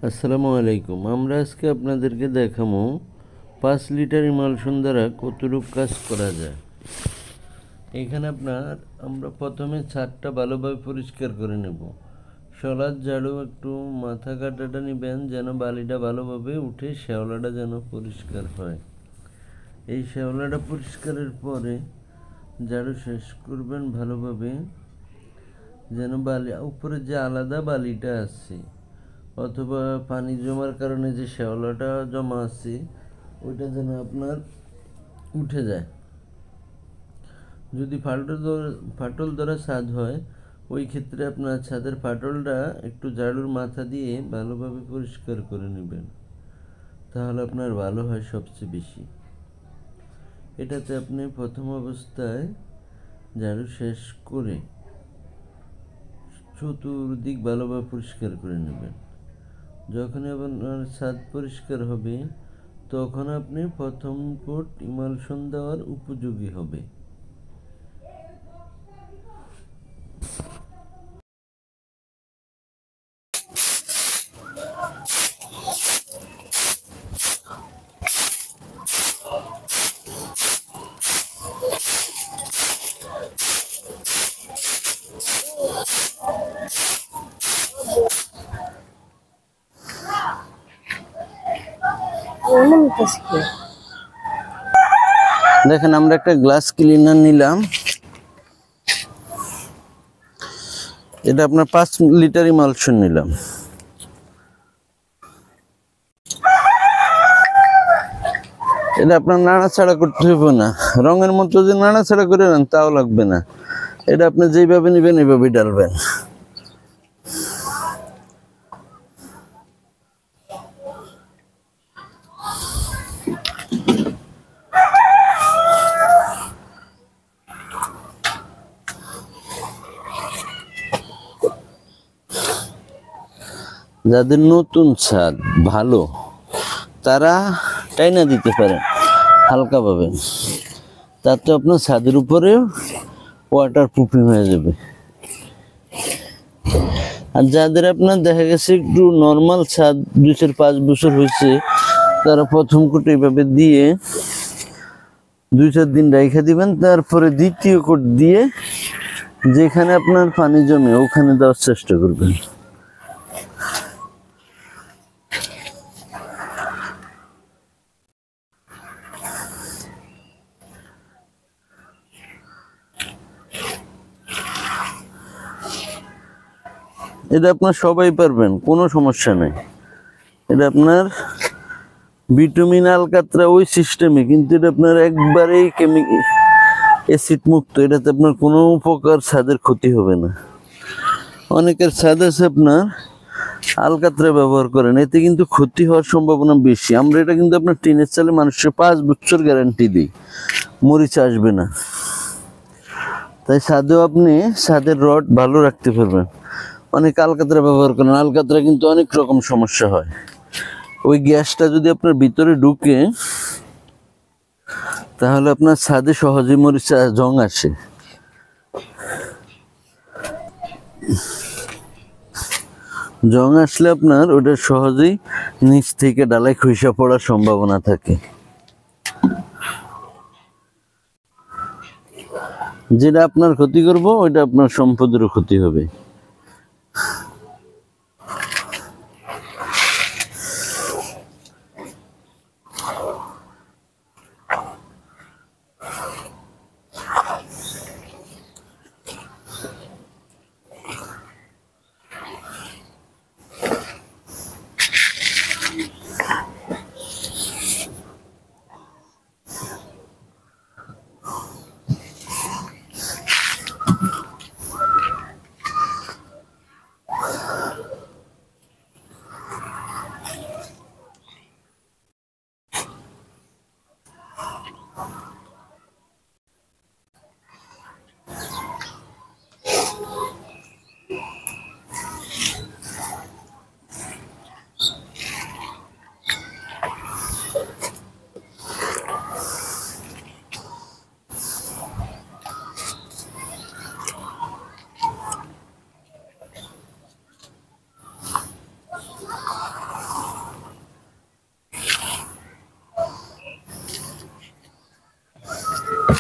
আসসালামু আলাইকুম। আমরা আজকে আপনাদেরকে দেখাবো 5 লিটার ইমালশন দ্বারা কতটুকু কাজ করা যায়। এখানে আমরা প্রথমে ছাদটা ভালোভাবে পরিষ্কার করে নেব। শলার ঝাড়ু একটু মাথা কাটাটা নেবেন যেন বালিটা ভালোভাবে উঠে শ্যাওলাটা যেন পরিষ্কার হয়। এই শ্যাওলাটা পরিষ্কারের পরে ঝাড়ু শেষ করবেন ভালোভাবে, যেন বালি উপরে যে আলাদা বালিটা আছে অথবা পানি জমার কারণে যে শ্যাওলাটা জমা আছে ওইটা যেন আপনার উঠে যায়। যদি ফাটল ধরা ছাদ হয় ওই ক্ষেত্রে আপনার ছাদের ফাটলটা একটু ঝাড়ুর মাথা দিয়ে ভালোভাবে পরিষ্কার করে নেবেন, তাহলে আপনার ভালো হয় সবচেয়ে বেশি। এটাতে আপনি প্রথম অবস্থায় ঝাড়ু শেষ করে চতুর্দিক ভালোভাবে পরিষ্কার করে নেবেন। যখন আপনার ছাদ পরিষ্কার হবে তখন আপনি প্রথম কোট ইমালশন দেওয়ার উপযোগী হবে। দেখেন, আমরা একটা গ্লাস ক্লিনার নিলাম। এটা আপনার 5 লিটার ইমালশন নিলাম। এটা আপনার নাড়াচাড়া করতে হবে না, রঙের মতো যে নাড়াচাড়া করে নেন তাও লাগবে না। এটা আপনি যেইভাবে নেবেন এইভাবেই ডালবেন। যাদের নতুন ছাদ ভালো তারা টাইনা দিতে পারেন হালকা পাবেন, তাতে আপনার ছাদের উপরে ওয়াটার প্রুফিং হয়ে যাবে। আর যাদের আপনার দেখা গেছে একটু নর্মাল ছাদ 2-5 বছর হয়েছে তারা প্রথম কোট এইভাবে দিয়ে 2-4 দিন রেখে দিবেন, তারপরে দ্বিতীয় কোট দিয়ে যেখানে আপনার পানি জমে ওখানে দেওয়ার চেষ্টা করবেন। এটা আপনার সবাই পারবেন, কোনো সমস্যা নেই। এটা আপনার ভিটামিন আলকাতরা ওই সিস্টেমে, কিন্তু এটা আপনার একবারেই অ্যাসিড মুক্ত। এটাতে আপনার কোনো প্রকার ছাদের ক্ষতি হবে না। অনেকের ছাদ আছে আপনার আলকাতরা ব্যবহার করেন, এতে কিন্তু ক্ষতি হওয়ার সম্ভাবনা বেশি। আমরা এটা কিন্তু আপনার টিনের চালে মানুষের 5 বছর গ্যারান্টি দিই, মরিচ আসবে না। তাই ছাদেও আপনি ছাদের রড ভালো রাখতে পারবেন। অনেক আলকাতরা ব্যবহার করেন, আলকাতরা কিন্তু অনেক রকম সমস্যা হয়। ওই গ্যাসটা যদি আপনার ভিতরে ঢুকে তাহলে আপনার ছাদে সহজেই মরিচা জং আসে। জং আসলে আপনার ওটা সহজেই নিচ থেকে ডালাই খসে পড়ার সম্ভাবনা থাকে। যেটা আপনার ক্ষতি করব ওইটা আপনার সম্পদেরও ক্ষতি হবে।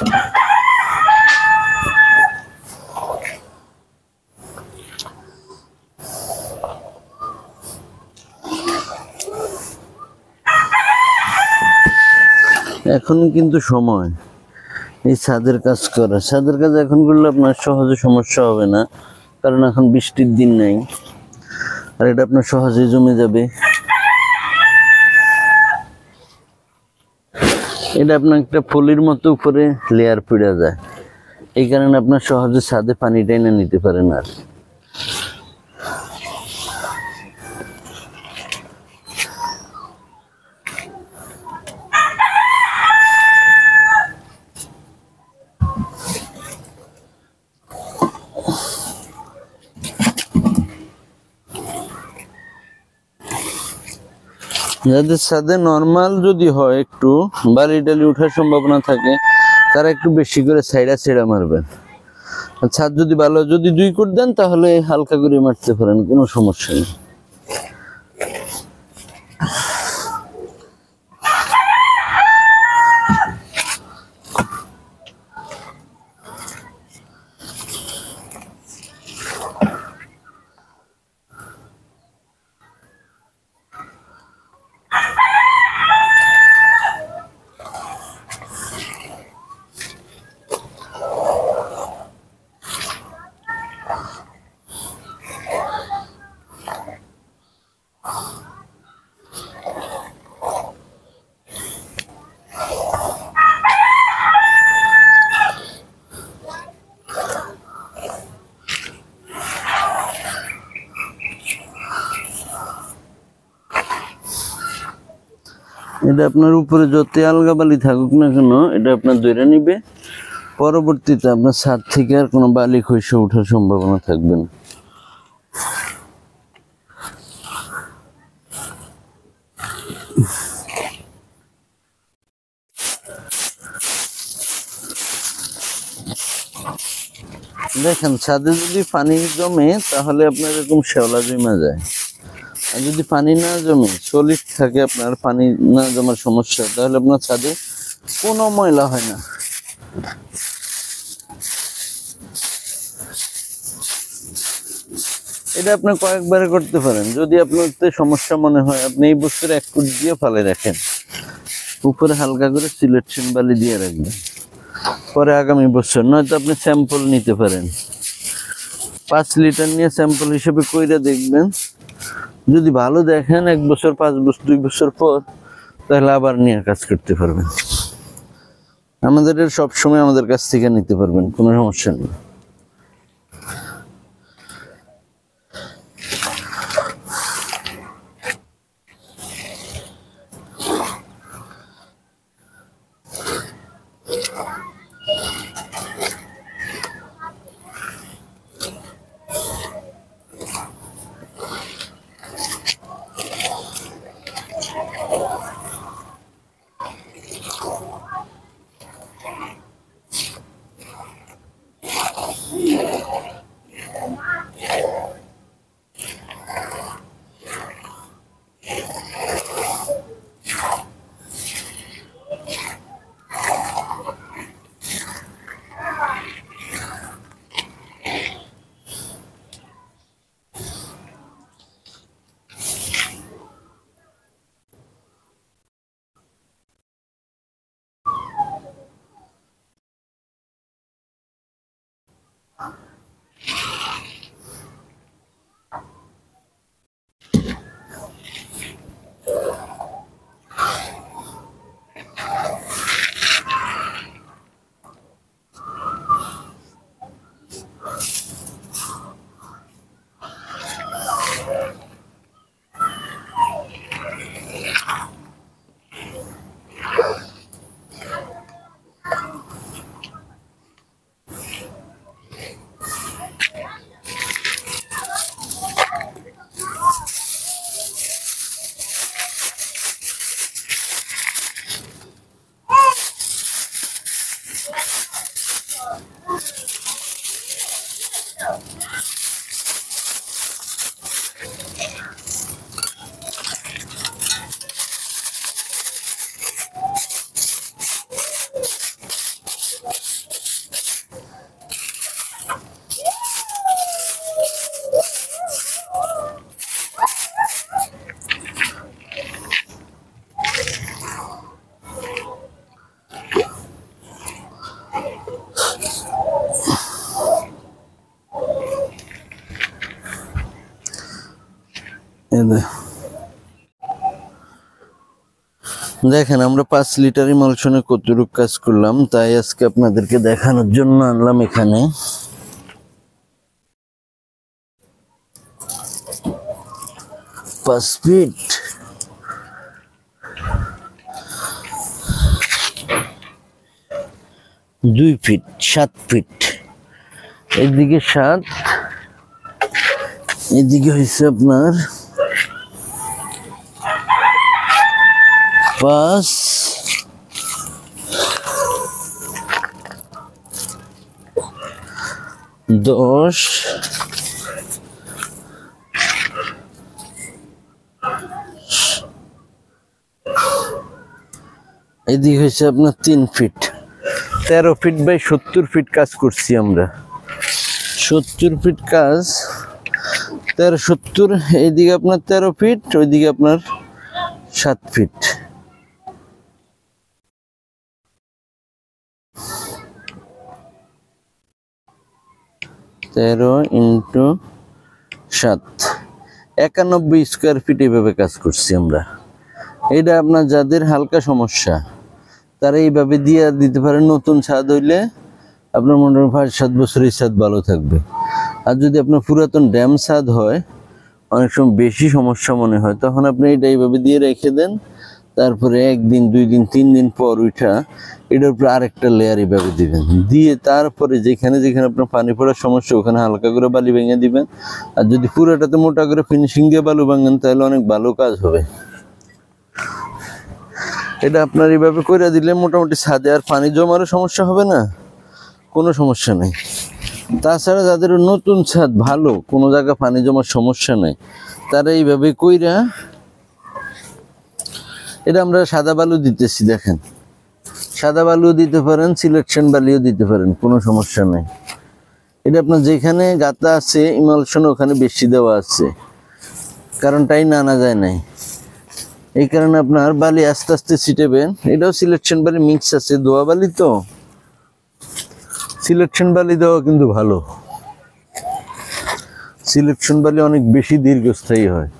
এখন কিন্তু সময় এই ছাদের কাজ করা। ছাদের কাজ এখন করলে আপনার সহজে সমস্যা হবে না, কারণ এখন বৃষ্টির দিন নাই, আর এটা আপনার সহজে জমে যাবে। এটা আপনার একটা ফলির মতো উপরে লেয়ার পড়ে যায়, এই কারণে আপনার সহজে ছাদে পানি টাইনা নিতে পারেন। আর যাদের ছাদে নর্মাল যদি হয়, একটু বালি টালি ওঠার সম্ভাবনা থাকে, তারা একটু বেশি করে ছেড়া মারবেন। আর ছাদ যদি ভালো, যদি 2 কোট দেন তাহলে হালকা করে মারতে পারেন, কোনো সমস্যা নেই। এটা আপনার উপরে যত আলগা বালি থাকুক না কেন, এটা আপনার ধরে নিবে। পরবর্তীতে আপনার ছাদ থেকে আর কোনো বালি খসে ওঠার সম্ভাবনা থাকবে না। দেখেন, ছাদে যদি পানি জমে তাহলে আপনার এরকম শ্যাওলা জমা যায়, আর যদি পানি না জমে সলিড থাকে, আপনার পানি না জমার সমস্যা, তাহলে আপনার ছাদে কোনো ময়লা হয় না। এটা আপনি কয়েকবারে করতে পারেন। যদি আপনার সমস্যা মনে হয়, আপনি এই বছর 1 ফুট দিয়ে ফালে রাখেন, উপরে হালকা করে সিলেকশন বালি দিয়ে রাখবেন, পরে আগামী বছর নয়তো আপনি স্যাম্পল নিতে পারেন। 5 লিটার নিয়ে স্যাম্পল হিসেবে কইরা দেখবেন, যদি ভালো দেখেন 1 বছর, 5 বছর, 2 বছর পর, তাহলে আবার নিয়ে কাজ করতে পারবেন। আমাদের সবসময় আমাদের কাছ থেকে নিতে পারবেন, কোনো সমস্যা নেই। দেখেন আমরা 5 লিটার ইমালশনে কতটুকু কাজ করলাম, তাই আজকে আপনাদেরকে দেখানোর জন্য আনলাম এখানে। 5 ফিট, 2 ফিট, 7 ফিট, এদিকে 7, এদিকে হয়েছে আপনার 5, 10, এদিকে হয়েছে আপনার 3 ফিট। 13 ফিট বাই 70 ফিট কাজ করছি আমরা। 70 ফিট কাজ, 13, 70, এইদিকে আপনার 13 ফিট, ওইদিকে আপনার 7 ফিট। তেরো ইন্টু 7, 91 স্কোয়ার ফিট এইভাবে কাজ করছি আমরা। এটা আপনার যাদের হালকা সমস্যা তারা এইভাবে দিয়ে দিতে পারেন। নতুন ছাদ হইলে আপনার মোটামুটি 5-7 বছর এই ছাদ ভালো থাকবে। আর যদি আপনার পুরাতন ড্যাম ছাদ হয়, অনেক সময় বেশি সমস্যা মনে হয়, তখন আপনি এটা এইভাবে দিয়ে রেখে দেন। তারপরে 1 দিন 2 দিন 3 দিন পর উঠা এটার উপরে আরেকটা লেয়ার এইভাবে দিবেন, দিয়ে তারপরে যেখানে যেখানে আপনার পানি পড়ার সমস্যা ওখানে হালকা করে বালি ভেঙে দিবেন। আর যদি পুরোটাতে মোটা করে ফিনিশিং দিয়ে বালু ভাঙেন তাহলে অনেক ভালো কাজ হবে। এটা আপনার এইভাবে করে দিলে মোটামুটি ছাদে আর পানি জমারও সমস্যা হবে না, কোনো সমস্যা নেই। তাছাড়া যাদের নতুন ছাদ, ভালো কোনো জায়গা পানি জমার সমস্যা নেই, তারা এইভাবে কইরা, এটা আমরা সাদা বালু দিতেছি, দেখেন সাদা বালু দিতে পারেন, সিলেকশন বালিও দিতে পারেন, কোনো সমস্যা নেই। এটা আপনার যেখানে গাতা আছে ইমালশন ওখানে বেশি দেওয়া আছে, কারণ টাই আনা যায় নাই, এই কারণে আপনার বালি আস্তে আস্তে ছিটেবেন। এটাও সিলেকশন বালি মিক্স আছে, দোয়া বালি তো, সিলেকশন বালি দেওয়া কিন্তু ভালো। সিলেকশন বালি অনেক বেশি দীর্ঘস্থায়ী হয়।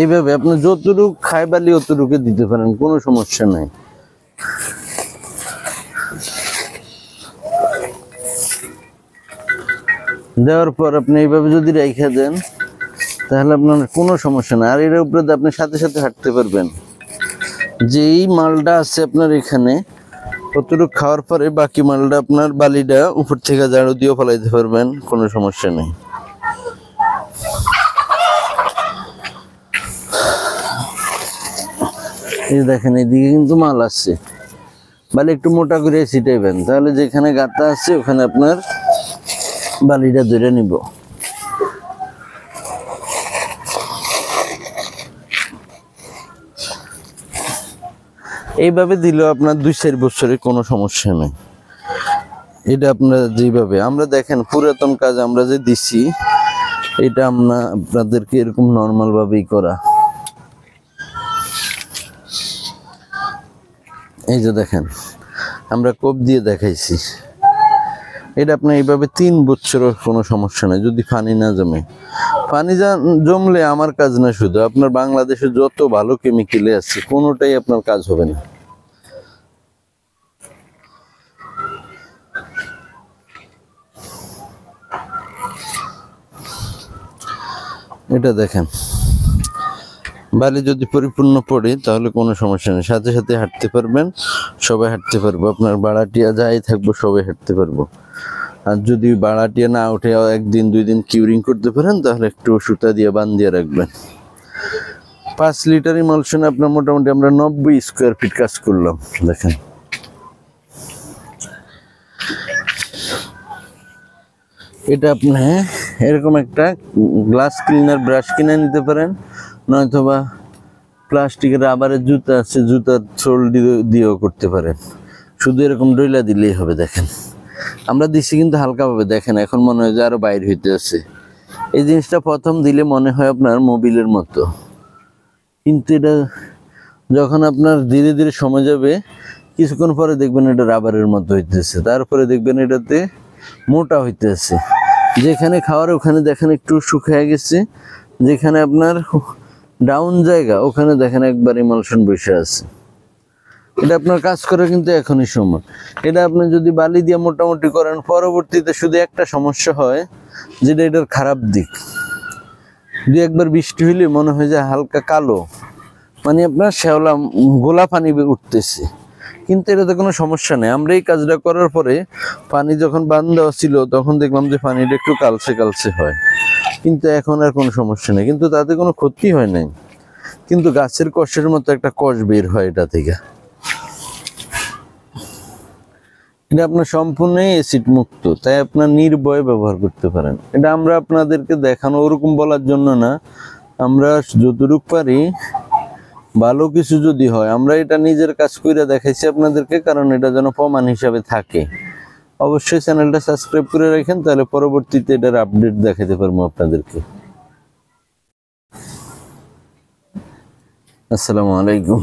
এইভাবে আপনি যতটুকু খায় বালি অতটুকু দিতে পারেন, কোনো সমস্যা নাই। দেওয়ার পর আপনি এইভাবে যদি রেখে দেন তাহলে আপনার কোনো সমস্যা না। আর এর উপরে আপনি সাথে সাথে হাঁটতে পারবেন। যেই মালটা আছে আপনার এখানে কতটুকু খাওয়ার পরে বাকি মালটা আপনার বালিটা উপর থেকে ঝাড়ু দিয়ে ফেলাইতে পারবেন, কোনো সমস্যা নেই। এই দেখেন এদিকে কিন্তু মাল আছে, বালি একটু মোটা করে ছিটাইবেন, তাহলে যেখানে গাঁথা আছে ওখানে আপনার বালিটা ধরে নিব। এইভাবে দিলেও আপনার 2-4 বছরে কোনো সমস্যা নেই। এটা আপনারা যেভাবে আমরা দেখেন পুরাতন কাজ আমরা যে দিছি, এটা আপনাদেরকে এরকম নর্মাল ভাবেই করা। এই যে দেখেন আমরা কোপ দিয়ে দেখাইছি, এটা আপনার এইভাবে 3 বছরের কোনো সমস্যা নেই যদি পানি না জমে। পানি জমলে আমার কাজ না, শুধু আপনার বাংলাদেশে যত ভালো কেমিক্যালে আছে কোনোটাই আপনার কাজ হবে না। এটা দেখেন বালি যদি পরিপূর্ণ পড়ে তাহলে কোনো সমস্যা নেই, সাথে সাথে হাঁটতে পারবেন, সবাই হাঁটতে পারবো। আপনার বাড়াটিয়া যাই থাকবো সবাই হাঁটতে পারবো। আর যদি বাড়াটিয়া না উঠে 1 দিন 2 দিন কিউরিং করতে পারেন তাহলে একটু সুতা দিয়ে বান দিয়ে রাখবেন। 5 লিটার ইমালশনে আপনার মোটামুটি আমরা 90 স্কোয়ার ফিট কাজ করলাম। দেখেন এটা আপনি এরকম একটা গ্লাস ক্লিনার ব্রাশ কিনে নিতে পারেন, নয়তোবা প্লাস্টিকের রাবারের জুতা আছে, জুতার সোল দিয়েও করতে পারেন। শুধু এরকম ডইলা দিলেই হবে। দেখেন আমরা দিচ্ছি কিন্তু হালকাভাবে, দেখেন এখন মনে হয় যে আরো বাইরে হইতে আছে। এই জিনিসটা প্রথম দিলে মনে হয় আপনার মোবিলের মতো, কিন্তু এটা যখন আপনার ধীরে ধীরে সময় যাবে কিছুক্ষণ পরে দেখবেন এটা রাবারের মতো হইতেছে, তারপরে দেখবেন এটাতে মোটা হইতেছে। যেখানে খাওয়ার ওখানে দেখেন একটু শুকিয়ে গেছে, যেখানে আপনার ডাউন জায়গা ওখানে দেখেন একবার ইমালশন বসে আছে। এটা আপনার কাজ করে কিন্তু এখনই সময়। এটা আপনি যদি বালি দিয়ে মোটামুটি করেন, পরবর্তীতে শুধু একটা সমস্যা হয়, যেটা এটার খারাপ দিক, দুই একবার বৃষ্টি হইলে মনে হয় যে হালকা কালো, মানে আপনার শ্যাওলা গোলা পানি উঠতেছে। কিন্তু এটাতে কোনো সমস্যা নেই। আমরা এই কাজটা করার পরে পানি যখন বান দেওয়া ছিল তখন দেখলাম যে পানিটা একটু কালচে কালচে হয়, কিন্তু এখন আর কোনো সমস্যা নেই, কিন্তু তাতে কোনো ক্ষতি হয় নাই। কিন্তু গাছের কষের মতো একটা কষ বের হয় এটা থেকে। এটা আপনার সম্পূর্ণ অ্যাসিড মুক্ত, তাই আপনার নির্ভয়ে ব্যবহার করতে পারেন। এটা আমরা আপনাদেরকে দেখানো ওরকম বলার জন্য না, আমরা যতটুকু পারি ভালো কিছু যদি হয় আমরা এটা নিজের কাজ করে দেখাইছি আপনাদেরকে, কারণ এটা যেন প্রমাণ হিসাবে থাকে। অবশ্যই চ্যানেলটা সাবস্ক্রাইব করে রাখেন, তাহলে পরবর্তীতে এটার আপডেট দেখাতে পারবো আপনাদেরকে। আসসালামু আলাইকুম।